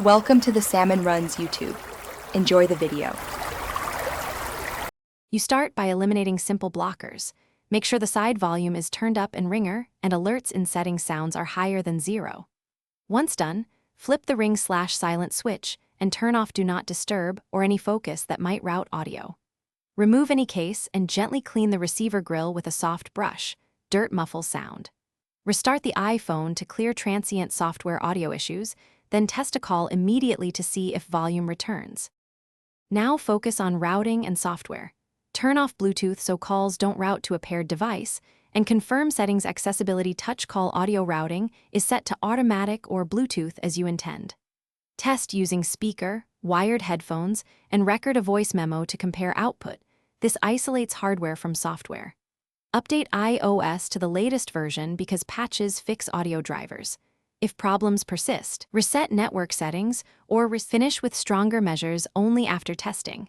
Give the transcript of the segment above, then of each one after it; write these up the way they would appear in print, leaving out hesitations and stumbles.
Welcome to the Salmon Runs YouTube. Enjoy the video. You start by eliminating simple blockers. Make sure the side volume is turned up in ringer and alerts in setting sounds are higher than 0. Once done, flip the ring/silent switch and turn off Do Not Disturb or any focus that might route audio. Remove any case and gently clean the receiver grill with a soft brush. Dirt muffles sound. Restart the iPhone to clear transient software audio issues, then test a call immediately to see if volume returns. Now focus on routing and software. Turn off Bluetooth so calls don't route to a paired device, and confirm settings accessibility touch call audio routing is set to automatic or Bluetooth as you intend. Test using speaker, wired headphones, and record a voice memo to compare output. This isolates hardware from software. Update iOS to the latest version because patches fix audio drivers. If problems persist, reset network settings or finish with stronger measures only after testing.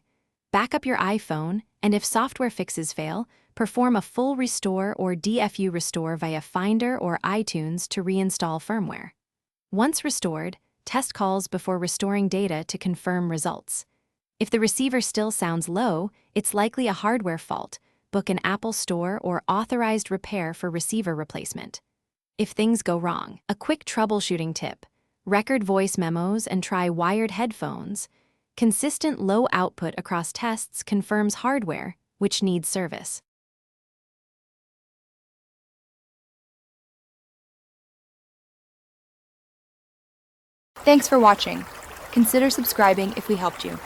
Back up your iPhone, and if software fixes fail, perform a full restore or DFU restore via Finder or iTunes to reinstall firmware. Once restored, test calls before restoring data to confirm results. If the receiver still sounds low, it's likely a hardware fault. Book an Apple Store or authorized repair for receiver replacement. If things go wrong, a quick troubleshooting tip: record voice memos and try wired headphones. Consistent low output across tests confirms hardware, which needs service. Thanks for watching. Consider subscribing if we helped you.